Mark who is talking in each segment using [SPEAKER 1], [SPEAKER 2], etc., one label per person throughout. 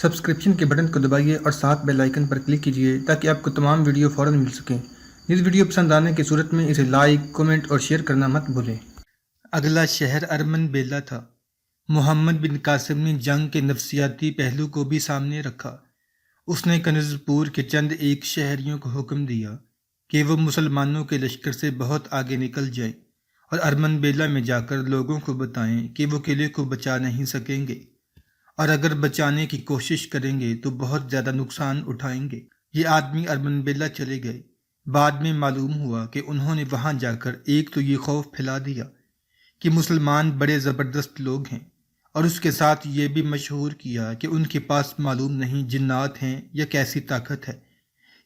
[SPEAKER 1] Subscription کے button کو دبائیے اور ساتھ بیل آئیکن پر کلک کیجیے تاکہ آپ کو تمام ویڈیو فوراً مل سکیں۔ اس ویڈیو پسند آنے کی صورت میں اسے لائک، کمنٹ اور شیئر کرنا مت بھولیں۔ اگلا شہر ارمن بیلا تھا۔ محمد بن قاسم نے جنگ کے نفسیاتی پہلو کو بھی سامنے رکھا۔ اس نے کنز پور کے چند ایک شہریوں کو حکم دیا کہ وہ مسلمانوں کے لشکر سے بہت آگے نکل جائیں اور ارمن بیلا میں جا کر لوگوں کو بتائیں کہ وہ قلعے کو بچا نہیں سکیں گے، اور اگر بچانے کی کوشش کریں گے تو بہت زیادہ نقصان اٹھائیں گے۔ یہ آدمی ارمن بیلا چلے گئے۔ بعد میں معلوم ہوا کہ انہوں نے وہاں جا کر ایک تو یہ خوف پھیلا دیا کہ مسلمان بڑے زبردست لوگ ہیں، اور اس کے ساتھ یہ بھی مشہور کیا کہ ان کے پاس معلوم نہیں جنات ہیں یا کیسی طاقت ہے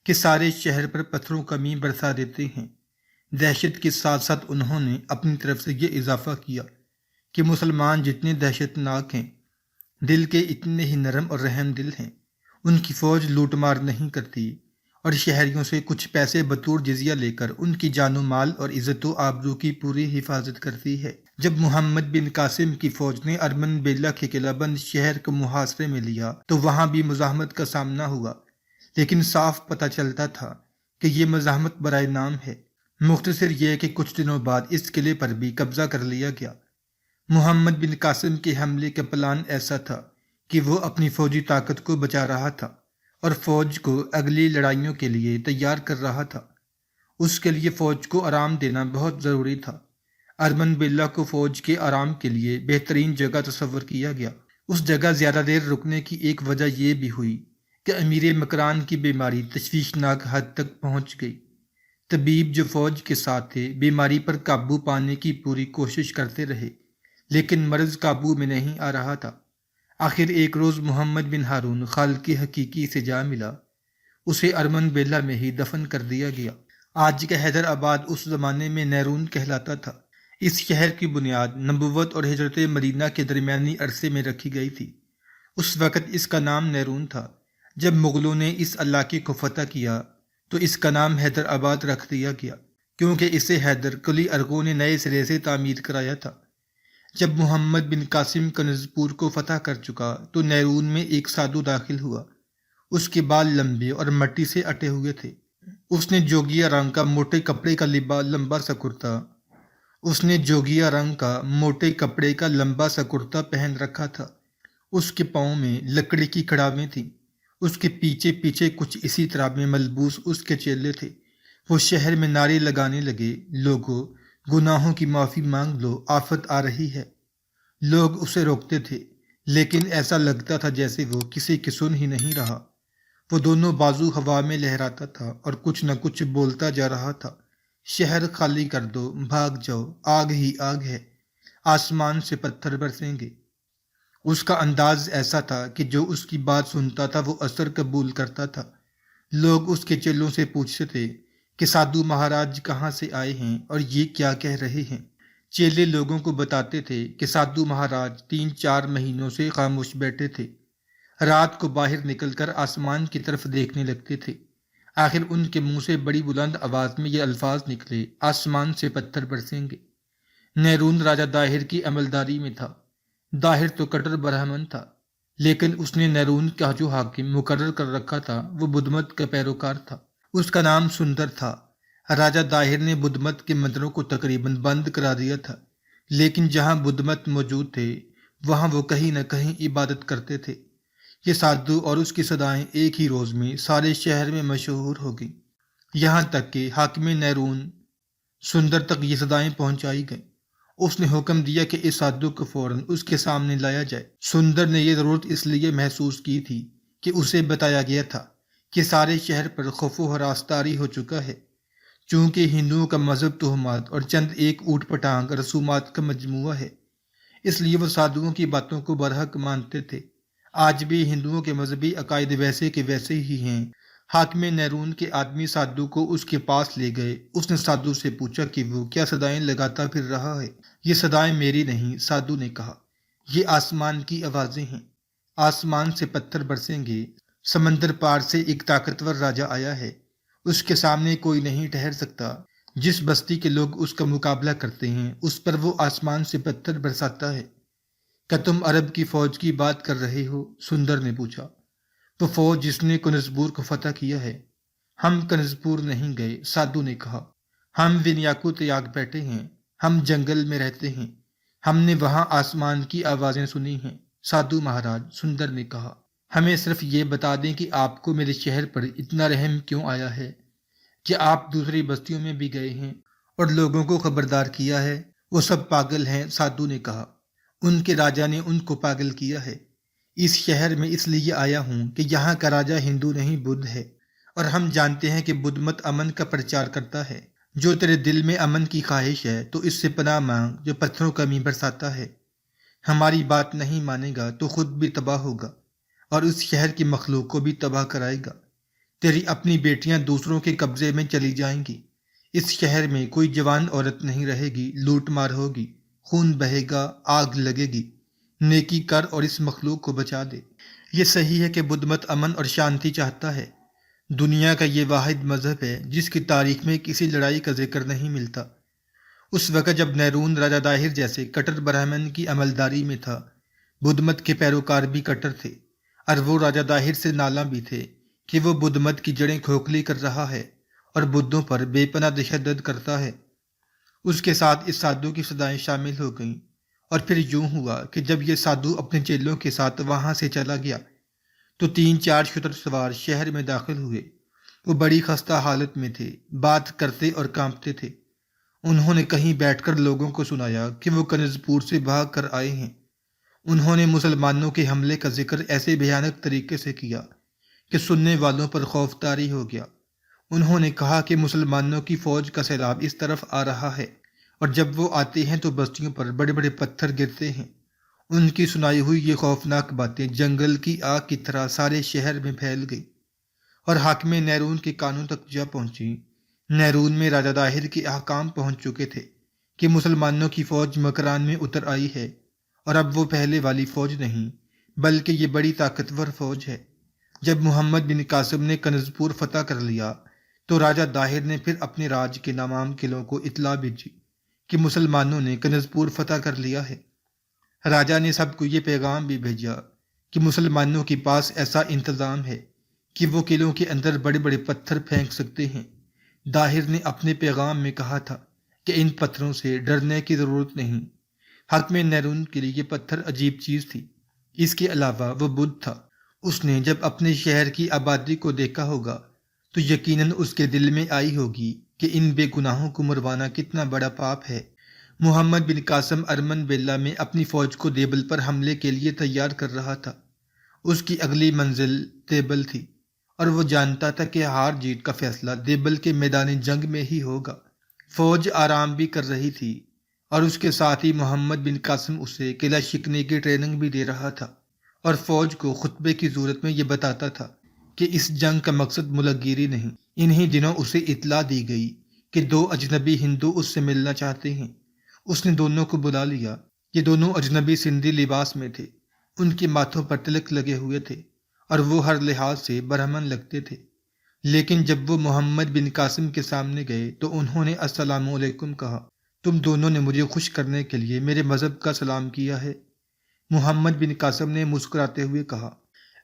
[SPEAKER 1] کہ سارے شہر پر پتھروں کا می برسا دیتے ہیں۔ دہشت کے ساتھ ساتھ انہوں نے اپنی طرف سے یہ اضافہ کیا کہ مسلمان جتنے دہشت ناک ہیں، دل کے اتنے ہی نرم اور رحم دل ہیں۔ ان کی فوج لوٹ مار نہیں کرتی اور شہریوں سے کچھ پیسے بطور جزیہ لے کر ان کی جان و مال اور عزت و آبرو کی پوری حفاظت کرتی ہے۔ جب محمد بن قاسم کی فوج نے ارمن بیلا کے قلعہ بند شہر کو محاصرے میں لیا تو وہاں بھی مزاحمت کا سامنا ہوا، لیکن صاف پتہ چلتا تھا کہ یہ مزاحمت برائے نام ہے۔ مختصر یہ کہ کچھ دنوں بعد اس قلعے پر بھی قبضہ کر لیا گیا۔ محمد بن قاسم کے حملے کا پلان ایسا تھا کہ وہ اپنی فوجی طاقت کو بچا رہا تھا اور فوج کو اگلی لڑائیوں کے لیے تیار کر رہا تھا۔ اس کے لیے فوج کو آرام دینا بہت ضروری تھا۔ ارمن بیلا کو فوج کے آرام کے لیے بہترین جگہ تصور کیا گیا۔ اس جگہ زیادہ دیر رکنے کی ایک وجہ یہ بھی ہوئی کہ امیر مکران کی بیماری تشویشناک حد تک پہنچ گئی۔ طبیب جو فوج کے ساتھ تھے بیماری پر قابو پانے کی پوری کوشش کرتے رہے، لیکن مرض قابو میں نہیں آ رہا تھا۔ آخر ایک روز محمد بن ہارون خالق حقیقی سے جا ملا۔ اسے ارمن بیلا میں ہی دفن کر دیا گیا۔ آج کا حیدرآباد اس زمانے میں نیرون کہلاتا تھا۔ اس شہر کی بنیاد نبوت اور ہجرت مدینہ کے درمیانی عرصے میں رکھی گئی تھی۔ اس وقت اس کا نام نیرون تھا۔ جب مغلوں نے اس علاقے کو فتح کیا تو اس کا نام حیدرآباد رکھ دیا گیا، کیونکہ اسے حیدر قلی ارغو نے نئے سرے سے تعمیر کرایا تھا۔ جب محمد بن قاسم کنز پور کو فتح کر چکا تو نیرون میں ایک سادو داخل ہوا۔ اس کے بال لمبے اور مٹی سے اٹے ہوئے تھے۔ اس نے جوگیا رنگ کا موٹے کپڑے کا لمبا سا کرتا پہن رکھا تھا۔ اس کے پاؤں میں لکڑی کی کڑاویں تھیں۔ اس کے پیچھے پیچھے کچھ اسی طرح میں ملبوس اس کے چیلے تھے۔ وہ شہر میں نعرے لگانے لگے، لوگوں، گناہوں کی معافی مانگ لو، آفت آ رہی ہے۔ لوگ اسے روکتے تھے، لیکن ایسا لگتا تھا جیسے وہ کسی کی سن ہی نہیں رہا۔ وہ دونوں بازو ہوا میں لہراتا تھا اور کچھ نہ کچھ بولتا جا رہا تھا۔ شہر خالی کر دو، بھاگ جاؤ، آگ ہی آگ ہے، آسمان سے پتھر برسیں گے۔ اس کا انداز ایسا تھا کہ جو اس کی بات سنتا تھا وہ اثر قبول کرتا تھا۔ لوگ اس کے چیلوں سے پوچھتے تھے کہ سادھو مہاراج کہاں سے آئے ہیں اور یہ کیا کہہ رہے ہیں۔ چیلے لوگوں کو بتاتے تھے کہ سادھو مہاراج 3-4 مہینوں سے خاموش بیٹھے تھے، رات کو باہر نکل کر آسمان کی طرف دیکھنے لگتے تھے۔ آخر ان کے منہ سے بڑی بلند آواز میں یہ الفاظ نکلے، آسمان سے پتھر برسیں گے۔ نیرون راجہ داہر کی عملداری میں تھا۔ داہر تو کٹر برہمن تھا، لیکن اس نے نیرون کا جو حاکم مقرر کر رکھا تھا وہ بدھ مت کا پیروکار تھا۔ اس کا نام سندر تھا۔ راجہ داہر نے بدھ مت کے مندروں کو تقریباً بند کرا دیا تھا، لیکن جہاں بدھ مت موجود تھے وہاں وہ کہیں نہ کہیں عبادت کرتے تھے۔ یہ سادھو اور اس کی صدائیں ایک ہی روز میں سارے شہر میں مشہور ہو گئیں، یہاں تک کہ حاکم نیرون سندر تک یہ صدائیں پہنچائی گئیں۔ اس نے حکم دیا کہ اس سادھو کو فوراً اس کے سامنے لایا جائے۔ سندر نے یہ ضرورت اس لیے محسوس کی تھی کہ اسے بتایا گیا تھا کہ سارے شہر پر خوف و ہراس طاری ہو چکا ہے، چونکہ ہندوؤں کا مذہب تہمات اور چند ایک اوٹ پٹانگ رسومات کا مجموعہ ہے، اس لیے وہ سادھوؤں کی باتوں کو برحق مانتے تھے۔ آج بھی ہندوؤں کے مذہبی عقائد ویسے کے ویسے ہی ہیں۔ حاکم نیرون کے آدمی سادھو کو اس کے پاس لے گئے۔ اس نے سادھو سے پوچھا کہ وہ کیا صدائیں لگاتا پھر رہا ہے۔ یہ صدائیں میری نہیں، سادھو نے کہا، یہ آسمان کی آوازیں ہیں۔ آسمان سے پتھر برسیں گے۔ سمندر پار سے ایک طاقتور راجہ آیا ہے، اس کے سامنے کوئی نہیں ٹھہر سکتا۔ جس بستی کے لوگ اس کا مقابلہ کرتے ہیں اس پر وہ آسمان سے پتھر برساتا ہے۔ کیا تم عرب کی فوج کی بات کر رہے ہو؟ سندر نے پوچھا۔ تو فوج جس نے کنزبور کو فتح کیا ہے۔ ہم کنزبور نہیں گئے، سادھو نے کہا۔ ہم ونیاکو تیاگ بیٹھے ہیں، ہم جنگل میں رہتے ہیں، ہم نے وہاں آسمان کی آوازیں سنی ہیں، سادھو مہاراج، سندر نے کہا۔ ہمیں صرف یہ بتا دیں کہ آپ کو میرے شہر پر اتنا رحم کیوں آیا ہے، کہ آپ دوسری بستیوں میں بھی گئے ہیں اور لوگوں کو خبردار کیا ہے۔ وہ سب پاگل ہیں، سادھو نے کہا۔ ان کے راجا نے ان کو پاگل کیا ہے۔ اس شہر میں اس لیے آیا ہوں کہ یہاں کا راجا ہندو نہیں بدھ ہے، اور ہم جانتے ہیں کہ بدھ مت امن کا پرچار کرتا ہے۔ جو تیرے دل میں امن کی خواہش ہے تو اس سے پناہ مانگ جو پتھروں کا می برساتا ہے۔ ہماری بات نہیں مانے گا تو خود بھی تباہ ہوگا اور اس شہر کی مخلوق کو بھی تباہ کرائے گا۔ تیری اپنی بیٹیاں دوسروں کے قبضے میں چلی جائیں گی۔ اس شہر میں کوئی جوان عورت نہیں رہے گی، لوٹ مار ہوگی، خون بہے گا، آگ لگے گی۔ نیکی کر اور اس مخلوق کو بچا دے۔ یہ صحیح ہے کہ بدھ مت امن اور شانتی چاہتا ہے۔ دنیا کا یہ واحد مذہب ہے جس کی تاریخ میں کسی لڑائی کا ذکر نہیں ملتا۔ اس وقت جب نیرون راجا داہر جیسے کٹر برہمن کی عملداری میں تھا، بدھ مت کے پیروکار بھی کٹر تھے، اور وہ راجا داہر سے نالاں بھی تھے کہ وہ بدھ مت کی جڑیں کھوکھلی کر رہا ہے اور بدھوں پر بے پناہ تشدد کرتا ہے۔ اس کے ساتھ اس سادھو کی صدائیں شامل ہو گئیں، اور پھر یوں ہوا کہ جب یہ سادھو اپنے چیلوں کے ساتھ وہاں سے چلا گیا تو 3-4 شتر سوار شہر میں داخل ہوئے۔ وہ بڑی خستہ حالت میں تھے، بات کرتے اور کانپتے تھے۔ انہوں نے کہیں بیٹھ کر لوگوں کو سنایا کہ وہ کنزپور سے بھاگ کر آئے ہیں۔ انہوں نے مسلمانوں کے حملے کا ذکر ایسے بھیانک طریقے سے کیا کہ سننے والوں پر خوف طاری ہو گیا۔ انہوں نے کہا کہ مسلمانوں کی فوج کا سیلاب اس طرف آ رہا ہے، اور جب وہ آتے ہیں تو بستیوں پر بڑے بڑے پتھر گرتے ہیں۔ ان کی سنائی ہوئی یہ خوفناک باتیں جنگل کی آگ کی طرح سارے شہر میں پھیل گئی اور حاکم نیرون کے کانوں تک جا پہنچی۔ نیرون میں راجا داہر کے احکام پہنچ چکے تھے کہ مسلمانوں کی فوج مکران میں اتر آئی ہے، اور اب وہ پہلے والی فوج نہیں بلکہ یہ بڑی طاقتور فوج ہے۔ جب محمد بن قاسم نے کنزپور فتح کر لیا تو راجا داہر نے پھر اپنے راج کے تمام قلعوں کو اطلاع بھیجی کہ مسلمانوں نے کنزپور فتح کر لیا ہے۔ راجا نے سب کو یہ پیغام بھی بھیجا کہ مسلمانوں کے پاس ایسا انتظام ہے کہ وہ قلعوں کے اندر بڑے بڑے پتھر پھینک سکتے ہیں۔ داہر نے اپنے پیغام میں کہا تھا کہ ان پتھروں سے ڈرنے کی ضرورت نہیں۔ حاکم نیرون کے لیے یہ پتھر عجیب چیز تھی۔ اس کے علاوہ وہ بدھ تھا۔ اس نے جب اپنے شہر کی آبادی کو دیکھا ہوگا تو یقیناً اس کے دل میں آئی ہوگی کہ ان بے گناہوں کو مروانا کتنا بڑا پاپ ہے۔ محمد بن قاسم ارمن بیلا میں اپنی فوج کو دیبل پر حملے کے لیے تیار کر رہا تھا۔ اس کی اگلی منزل دیبل تھی، اور وہ جانتا تھا کہ ہار جیت کا فیصلہ دیبل کے میدان جنگ میں ہی ہوگا۔ فوج آرام بھی کر رہی تھی، اور اس کے ساتھ ہی محمد بن قاسم اسے قلعہ شکنے کی ٹریننگ بھی دے رہا تھا، اور فوج کو خطبے کی صورت میں یہ بتاتا تھا کہ اس جنگ کا مقصد ملک گیری نہیں۔ انہی دنوں اسے اطلاع دی گئی کہ 2 اجنبی ہندو اس سے ملنا چاہتے ہیں۔ اس نے دونوں کو بلا لیا۔ یہ دونوں اجنبی سندھی لباس میں تھے، ان کے ماتھوں پر تلک لگے ہوئے تھے، اور وہ ہر لحاظ سے برہمن لگتے تھے۔ لیکن جب وہ محمد بن قاسم کے سامنے گئے تو انہوں نے السلام علیکم کہا۔ تم دونوں نے مجھے خوش کرنے کے لیے میرے مذہب کا سلام کیا ہے۔ محمد بن قاسم نے مسکراتے ہوئے کہا،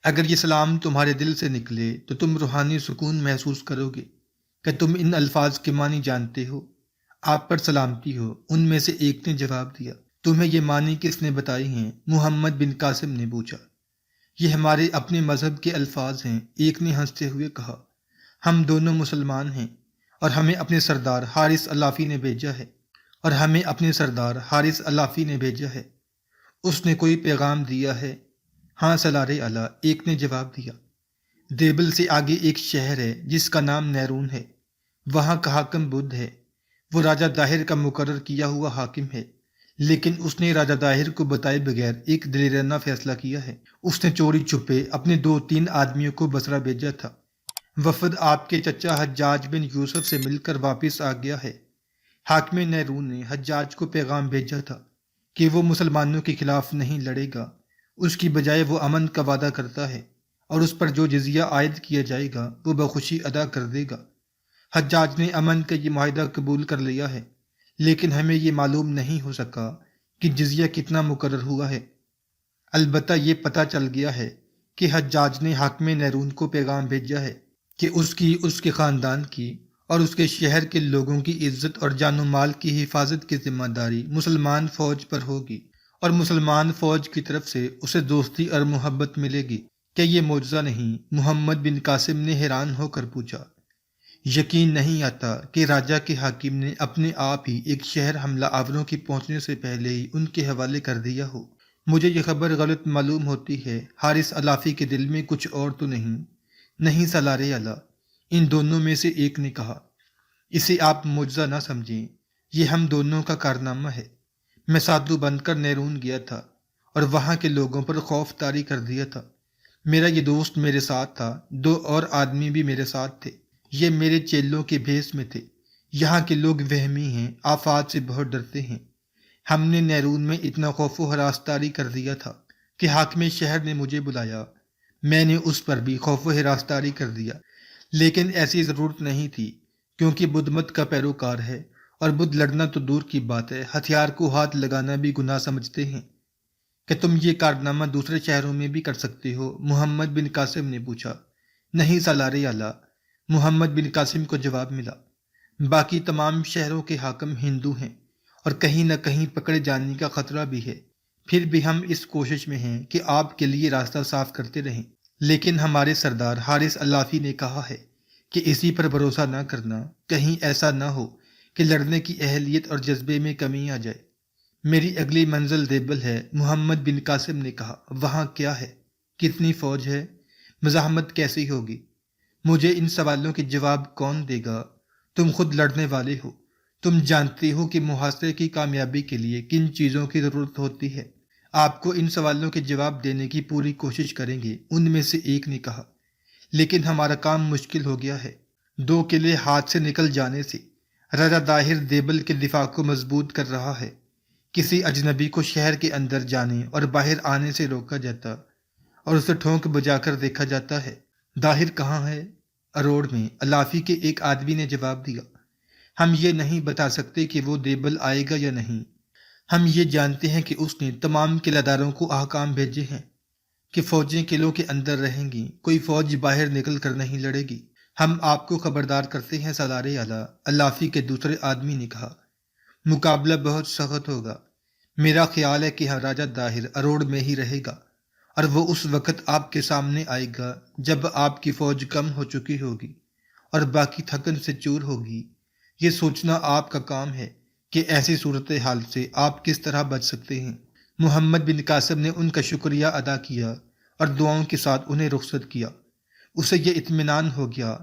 [SPEAKER 1] اگر یہ سلام تمہارے دل سے نکلے تو تم روحانی سکون محسوس کرو گے۔ کہ تم ان الفاظ کے معنی جانتے ہو؟ آپ پر سلامتی ہو، ان میں سے ایک نے جواب دیا۔ تمہیں یہ معنی کس نے بتائی ہیں؟ محمد بن قاسم نے پوچھا۔ یہ ہمارے اپنے مذہب کے الفاظ ہیں، ایک نے ہنستے ہوئے کہا۔ ہم دونوں مسلمان ہیں، اور ہمیں اپنے سردار حارث علافی نے بھیجا ہے۔ اس نے کوئی پیغام دیا ہے؟ ہاں سالار اعلیٰ، ایک نے جواب دیا۔ دیبل سے آگے ایک شہر ہے جس کا نام نیرون ہے، وہاں کا حاکم بدھ ہے۔ وہ راجا داہر کا مقرر کیا ہوا حاکم ہے، لیکن اس نے راجا داہر کو بتائے بغیر ایک دلیرانہ فیصلہ کیا ہے۔ اس نے چوری چھپے اپنے 2-3 آدمیوں کو بصرہ بھیجا تھا۔ وفد آپ کے چچا حجاج بن یوسف سے مل کر واپس آ گیا ہے۔ حاکم نیرون نے حجاج کو پیغام بھیجا تھا کہ وہ مسلمانوں کے خلاف نہیں لڑے گا، اس کی بجائے وہ امن کا وعدہ کرتا ہے، اور اس پر جو جزیہ عائد کیا جائے گا وہ بخوشی ادا کر دے گا۔ حجاج نے امن کا یہ معاہدہ قبول کر لیا ہے، لیکن ہمیں یہ معلوم نہیں ہو سکا کہ جزیہ کتنا مقرر ہوا ہے۔ البتہ یہ پتہ چل گیا ہے کہ حجاج نے حاکم نیرون کو پیغام بھیجا ہے کہ اس کے خاندان کی اور اس کے شہر کے لوگوں کی عزت اور جان و مال کی حفاظت کی ذمہ داری مسلمان فوج پر ہوگی، اور مسلمان فوج کی طرف سے اسے دوستی اور محبت ملے گی۔ کیا یہ معجزہ نہیں؟ محمد بن قاسم نے حیران ہو کر پوچھا۔ یقین نہیں آتا کہ راجہ کے حاکم نے اپنے آپ ہی ایک شہر حملہ آوروں کی پہنچنے سے پہلے ہی ان کے حوالے کر دیا ہو۔ مجھے یہ خبر غلط معلوم ہوتی ہے۔ حارث علافی کے دل میں کچھ اور تو نہیں سالار اعلیٰ، ان دونوں میں سے ایک نے کہا۔ اسے آپ معجزہ نہ سمجھیں، یہ ہم دونوں کا کارنامہ ہے۔ میں سادھو بن کر نیرون گیا تھا اور وہاں کے لوگوں پر خوف طاری کر دیا تھا۔ میرا یہ دوست میرے ساتھ تھا، 2 اور آدمی بھی میرے ساتھ تھے، یہ میرے چیلوں کے بھیس میں تھے۔ یہاں کے لوگ وہمی ہیں، آفات سے بہت ڈرتے ہیں۔ ہم نے نیرون میں اتنا خوف و ہراس طاری کر دیا تھا کہ حاکم شہر نے مجھے بلایا، میں نے اس پر بھی خوف و ہراس طاری کر دیا، لیکن ایسی ضرورت نہیں تھی کیونکہ بدھ مت کا پیروکار ہے، اور بدھ لڑنا تو دور کی بات ہے، ہتھیار کو ہاتھ لگانا بھی گناہ سمجھتے ہیں۔ کہ تم یہ کارنامہ دوسرے شہروں میں بھی کر سکتے ہو؟ محمد بن قاسم نے پوچھا۔ نہیں سالار اعلیٰ، محمد بن قاسم کو جواب ملا، باقی تمام شہروں کے حاکم ہندو ہیں اور کہیں نہ کہیں پکڑے جانے کا خطرہ بھی ہے، پھر بھی ہم اس کوشش میں ہیں کہ آپ کے لیے راستہ صاف کرتے رہیں۔ لیکن ہمارے سردار حارث علافی نے کہا ہے کہ اسی پر بھروسہ نہ کرنا، کہیں ایسا نہ ہو کہ لڑنے کی اہلیت اور جذبے میں کمی آ جائے۔ میری اگلی منزل دیبل ہے، محمد بن قاسم نے کہا۔ وہاں کیا ہے؟ کتنی فوج ہے؟ مزاحمت کیسی ہوگی؟ مجھے ان سوالوں کے جواب کون دے گا؟ تم خود لڑنے والے ہو، تم جانتے ہو کہ محاصرے کی کامیابی کے لیے کن چیزوں کی ضرورت ہوتی ہے۔ آپ کو ان سوالوں کے جواب دینے کی پوری کوشش کریں گے، ان میں سے ایک نے کہا۔ لیکن ہمارا کام مشکل ہو گیا ہے۔ 2 قلعے ہاتھ سے نکل جانے سے راجہ داہر دیبل کے دفاع کو مضبوط کر رہا ہے۔ کسی اجنبی کو شہر کے اندر جانے اور باہر آنے سے روکا جاتا اور اسے ٹھونک بجا کر دیکھا جاتا ہے۔ داہر کہاں ہے؟ اروڑ میں، علافی کے ایک آدمی نے جواب دیا۔ ہم یہ نہیں بتا سکتے کہ وہ دیبل آئے گا یا نہیں، ہم یہ جانتے ہیں کہ اس نے تمام قلعہ داروں کو احکام بھیجے ہیں کہ فوجیں قلعوں کے اندر رہیں گی، کوئی فوج باہر نکل کر نہیں لڑے گی۔ ہم آپ کو خبردار کرتے ہیں سالار اعلیٰ، علافی کے دوسرے آدمی نے کہا۔ مقابلہ بہت سخت ہوگا۔ میرا خیال ہے کہ راجہ داہر اروڑ میں ہی رہے گا، اور وہ اس وقت آپ کے سامنے آئے گا جب آپ کی فوج کم ہو چکی ہوگی اور باقی تھکن سے چور ہوگی۔ یہ سوچنا آپ کا کام ہے کہ ایسی صورتحال سے آپ کس طرح بچ سکتے ہیں۔ محمد بن قاسم نے ان کا شکریہ ادا کیا اور دعاؤں کے ساتھ انہیں رخصت کیا۔ اسے یہ اطمینان ہو گیا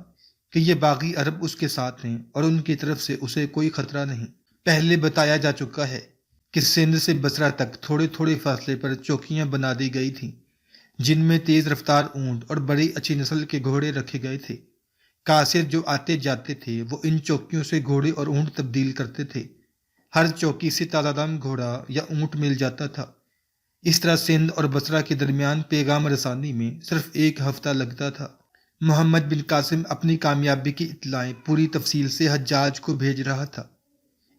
[SPEAKER 1] کہ یہ باغی عرب اس کے ساتھ ہیں اور ان کی طرف سے اسے کوئی خطرہ نہیں۔ پہلے بتایا جا چکا ہے کہ سندھ سے بصرہ تک تھوڑے تھوڑے فاصلے پر چوکیاں بنا دی گئی تھیں جن میں تیز رفتار اونٹ اور بڑی اچھی نسل کے گھوڑے رکھے گئے تھے۔ قاصد جو آتے جاتے تھے وہ ان چوکیوں سے گھوڑے اور اونٹ تبدیل کرتے تھے۔ ہر چوکی سے تازہ دم گھوڑا یا اونٹ مل جاتا تھا۔ اس طرح سندھ اور بصرہ کے درمیان پیغام رسانی میں صرف 1 ہفتہ لگتا تھا۔ محمد بن قاسم اپنی کامیابی کی اطلاعیں پوری تفصیل سے حجاج کو بھیج رہا تھا۔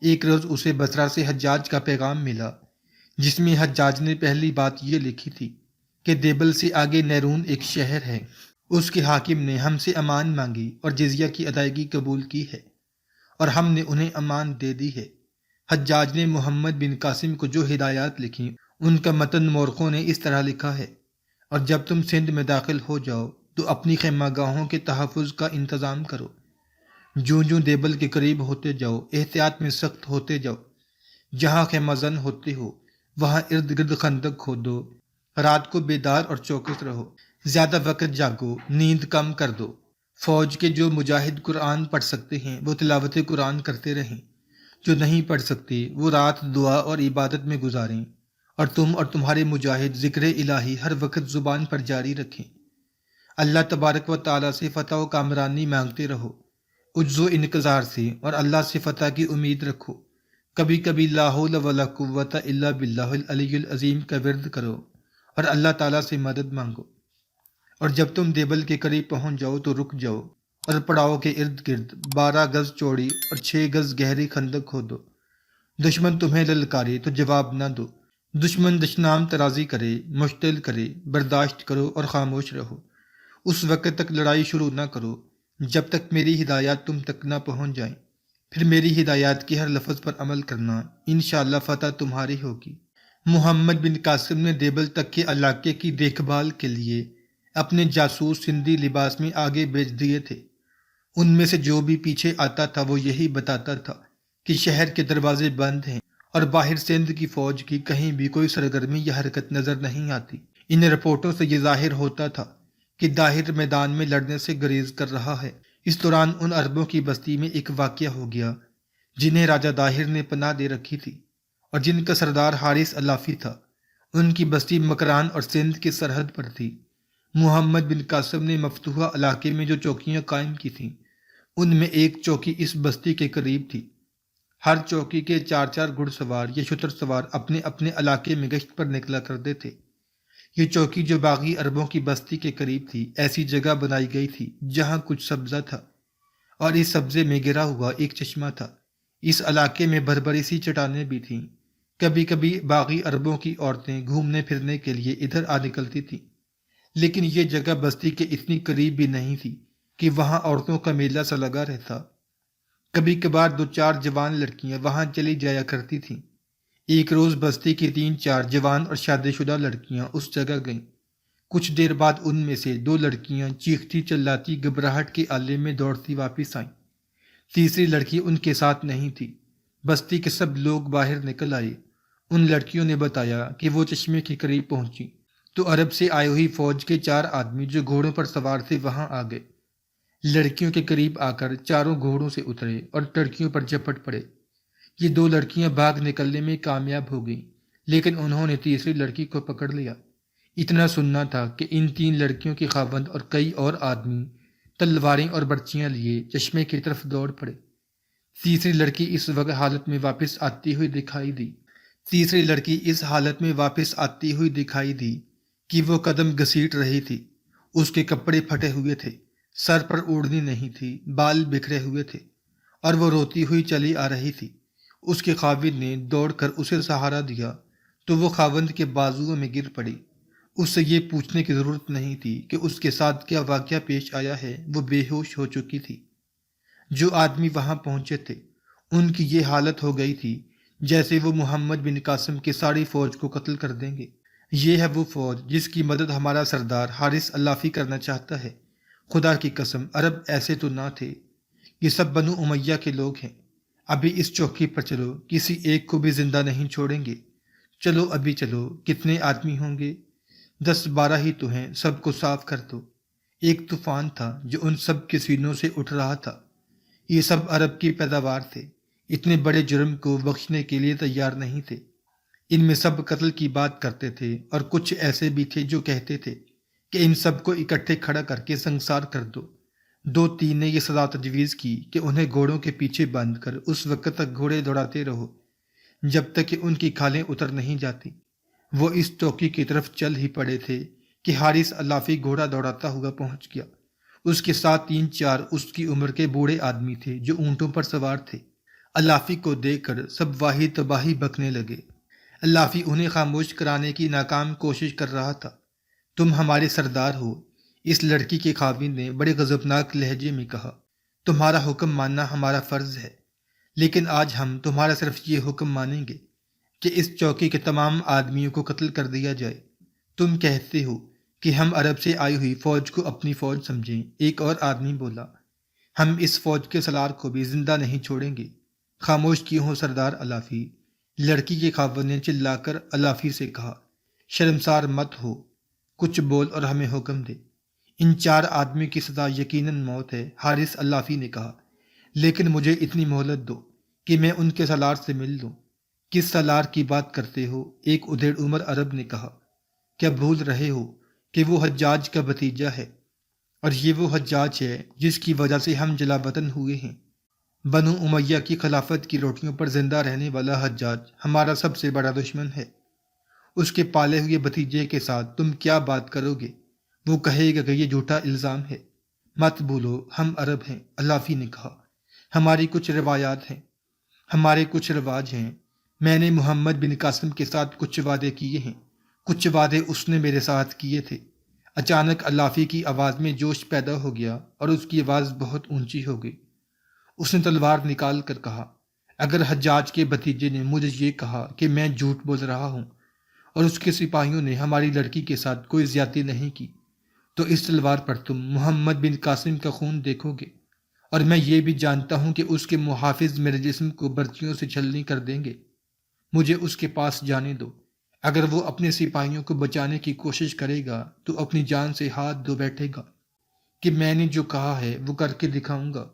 [SPEAKER 1] ایک روز اسے بصرہ سے حجاج کا پیغام ملا جس میں حجاج نے پہلی بات یہ لکھی تھی کہ دیبل سے آگے نیرون ایک شہر ہے، اس کے حاکم نے ہم سے امان مانگی اور جزیہ کی ادائیگی قبول کی ہے اور ہم نے انہیں امان دے دی ہے۔ حجاج نے محمد بن قاسم کو جو ہدایات لکھیں ان کا متن مورخوں نے اس طرح لکھا ہے: اور جب تم سندھ میں داخل ہو جاؤ تو اپنی خیمہ گاہوں کے تحفظ کا انتظام کرو۔ جوں جوں دیبل کے قریب ہوتے جاؤ احتیاط میں سخت ہوتے جاؤ۔ جہاں خیمہ زن ہوتے ہو وہاں ارد گرد خندق کھودو۔ رات کو بیدار اور چوکس رہو، زیادہ وقت جاگو، نیند کم کر دو۔ فوج کے جو مجاہد قرآن پڑھ سکتے ہیں وہ تلاوت قرآن کرتے رہیں، جو نہیں پڑھ سکتے وہ رات دعا اور عبادت میں گزاریں، اور تم اور تمہارے مجاہد ذکر الہی ہر وقت زبان پر جاری رکھیں۔ اللہ تبارک و تعالیٰ سے فتح و کامرانی مانگتے رہو، عجز و انکسار سے، اور اللہ سے فتح کی امید رکھو۔ کبھی کبھی لا حول ولا قوت الا باللہ العلی العظیم کا ورد کرو اور اللہ تعالیٰ سے مدد مانگو۔ اور جب تم دیبل کے قریب پہنچ جاؤ تو رک جاؤ اور پڑاؤ کے ارد گرد 12 گز چوڑی اور 6 گز گہری خندق کھودو۔ دشمن تمہیں للکارے تو جواب نہ دو، دشمن دشنام ترازی کرے، مشتعل کرے، برداشت کرو اور خاموش رہو۔ اس وقت تک لڑائی شروع نہ کرو جب تک میری ہدایات تم تک نہ پہنچ جائیں، پھر میری ہدایات کی ہر لفظ پر عمل کرنا، انشاءاللہ فتح تمہاری ہوگی۔ محمد بن قاسم نے دیبل تک کے علاقے کی دیکھ بھال کے لیے اپنے جاسوس سندھی لباس میں آگے بھیج دیے تھے۔ ان میں سے جو بھی پیچھے آتا تھا وہ یہی بتاتا تھا کہ شہر کے دروازے بند ہیں اور باہر سندھ کی فوج کی کہیں بھی کوئی سرگرمی یا حرکت نظر نہیں آتی۔ ان رپورٹوں سے یہ ظاہر ہوتا تھا کہ داہر میدان میں لڑنے سے گریز کر رہا ہے۔ اس دوران ان عربوں کی بستی میں ایک واقعہ ہو گیا جنہیں راجہ داہر نے پناہ دے رکھی تھی اور جن کا سردار حارث الافی تھا۔ ان کی بستی مکران اور سندھ کی سرحد پر تھی۔ محمد بن قاسم نے مفتوحہ علاقے میں جو چوکیاں قائم کی تھیں ان میں ایک چوکی اس بستی کے قریب تھی۔ ہر چوکی کے 4 گھڑ سوار یا شتر سوار اپنے اپنے علاقے میں گشت پر نکلا کرتے تھے۔ یہ چوکی جو باغی عربوں کی بستی کے قریب تھی ایسی جگہ بنائی گئی تھی جہاں کچھ سبزہ تھا اور اس سبزے میں گرا ہوا ایک چشمہ تھا۔ اس علاقے میں بھربری سی چٹانیں بھی تھیں۔ کبھی کبھی باغی عربوں کی عورتیں گھومنے پھرنے کے لیے ادھر آ نکلتی تھیں، لیکن یہ جگہ بستی کے اتنی قریب بھی نہیں تھی کہ وہاں عورتوں کا میلہ سا لگا رہتا۔ کبھی کبھار 2-4 جوان لڑکیاں وہاں چلی جایا کرتی تھیں۔ ایک روز بستی کی 3-4 جوان اور شادی شدہ لڑکیاں اس جگہ گئیں۔ کچھ دیر بعد ان میں سے 2 لڑکیاں چیختی چلاتی گھبراہٹ کے آلے میں دوڑتی واپس آئیں۔ تیسری لڑکی ان کے ساتھ نہیں تھی۔ بستی کے سب لوگ باہر نکل آئے۔ ان لڑکیوں نے بتایا کہ وہ چشمے کے قریب پہنچی تو عرب سے آئی ہوئی فوج کے 4 آدمی جو گھوڑوں پر سوار تھے وہاں آ گئے۔ لڑکیوں کے قریب آ کر چاروں گھوڑوں سے اترے اور لڑکیوں پر جھپٹ پڑے۔ یہ 2 لڑکیاں بھاگ نکلنے میں کامیاب ہو گئیں، لیکن انہوں نے تیسری لڑکی کو پکڑ لیا۔ اتنا سننا تھا کہ ان 3 لڑکیوں کے خاوند اور کئی اور آدمی تلواریں اور برچیاں لیے چشمے کی طرف دوڑ پڑے۔ تیسری لڑکی اس حالت میں واپس آتی ہوئی دکھائی دی کہ وہ قدم گھسیٹ رہی تھی۔ اس کے کپڑے پھٹے ہوئے تھے، سر پر اوڑھنی نہیں تھی، بال بکھرے ہوئے تھے اور وہ روتی ہوئی چلی آ رہی تھی۔ اس کے خاوند نے دوڑ کر اسے سہارا دیا تو وہ خاوند کے بازوؤں میں گر پڑی۔ اس سے یہ پوچھنے کی ضرورت نہیں تھی کہ اس کے ساتھ کیا واقعہ پیش آیا ہے، وہ بے ہوش ہو چکی تھی۔ جو آدمی وہاں پہنچے تھے ان کی یہ حالت ہو گئی تھی جیسے وہ محمد بن قاسم کی ساری فوج کو قتل کر دیں گے۔ یہ ہے وہ فوج جس کی مدد ہمارا سردار حارث الافی کرنا چاہتا ہے۔ خدا کی قسم عرب ایسے تو نہ تھے، یہ سب بنو امیہ کے لوگ ہیں۔ ابھی اس چوکی پر چلو، کسی ایک کو بھی زندہ نہیں چھوڑیں گے۔ چلو ابھی چلو، کتنے آدمی ہوں گے؟ 10-12 ہی تو ہیں، سب کو صاف کر دو۔ ایک طوفان تھا جو ان سب کے سینوں سے اٹھ رہا تھا۔ یہ سب عرب کی پیداوار تھے، اتنے بڑے جرم کو بخشنے کے لیے تیار نہیں تھے۔ ان میں سب قتل کی بات کرتے تھے اور کچھ ایسے بھی تھے جو کہتے تھے کہ ان سب کو اکٹھے کھڑا کر کے سنسار کر دو۔ 2-3 نے یہ سزا تجویز کی کہ انہیں گھوڑوں کے پیچھے باندھ کر اس وقت تک گھوڑے دوڑاتے رہو جب تک کہ ان کی کھالیں اتر نہیں جاتی۔ وہ اس چوکی کی طرف چل ہی پڑے تھے کہ حارث الافی گھوڑا دوڑاتا ہوا پہنچ گیا۔ اس کے ساتھ 3-4 اس کی عمر کے بوڑھے آدمی تھے جو اونٹوں پر سوار تھے۔ الافی کو دیکھ کر سب واہی تباہی بکنے لگے۔ الافی انہیں خاموش کرانے کی ناکام کوشش کر رہا تھا۔ تم ہمارے سردار ہو، اس لڑکی کے خاوند نے بڑے غضبناک لہجے میں کہا۔ تمہارا حکم ماننا ہمارا فرض ہے، لیکن آج ہم تمہارا صرف یہ حکم مانیں گے کہ اس چوکی کے تمام آدمیوں کو قتل کر دیا جائے۔ تم کہتے ہو کہ ہم عرب سے آئی ہوئی فوج کو اپنی فوج سمجھیں، ایک اور آدمی بولا۔ ہم اس فوج کے سالار کو بھی زندہ نہیں چھوڑیں گے۔ خاموش کیوں ہو سردار الافی؟ لڑکی کے خاوند نے چلا کر الافی سے کہا۔ شرمسار مت ہو، کچھ بول اور ہمیں حکم دے۔ ان 4 آدمیوں کی سزا یقیناً موت ہے، حارث الافی نے کہا، لیکن مجھے اتنی مہلت دو کہ میں ان کے سالار سے مل لوں۔ کس سالار کی بات کرتے ہو؟ ایک ادھیڑ عمر عرب نے کہا۔ کیا بھول رہے ہو کہ وہ حجاج کا بھتیجا ہے، اور یہ وہ حجاج ہے جس کی وجہ سے ہم جلا وطن ہوئے ہیں۔ بنو امیہ کی خلافت کی روٹیوں پر زندہ رہنے والا حجاج ہمارا سب سے بڑا دشمن ہے۔ اس کے پالے ہوئے بھتیجے کے ساتھ تم کیا بات کرو گے؟ وہ کہے گا کہ یہ جھوٹا الزام ہے۔ مت بھولو، ہم عرب ہیں، الافی نے کہا۔ ہماری کچھ روایات ہیں، ہمارے کچھ رواج ہیں۔ میں نے محمد بن قاسم کے ساتھ کچھ وعدے کیے ہیں، کچھ وعدے اس نے میرے ساتھ کیے تھے۔ اچانک اللافی کی آواز میں جوش پیدا ہو گیا اور اس کی آواز بہت اونچی ہو گئی۔ اس نے تلوار نکال کر کہا، اگر حجاج کے بھتیجے نے مجھے یہ کہا کہ میں جھوٹ بول رہا ہوں اور اس کے سپاہیوں نے ہماری لڑکی کے ساتھ کوئی زیادتی نہیں کی، تو اس تلوار پر تم محمد بن قاسم کا خون دیکھو گے، اور میں یہ بھی جانتا ہوں کہ اس کے محافظ میرے جسم کو برچیوں سے چھلنی کر دیں گے۔ مجھے اس کے پاس جانے دو۔ اگر وہ اپنے سپاہیوں کو بچانے کی کوشش کرے گا تو اپنی جان سے ہاتھ دھو بیٹھے گا کہ میں نے جو کہا ہے وہ کر کے دکھاؤں گا۔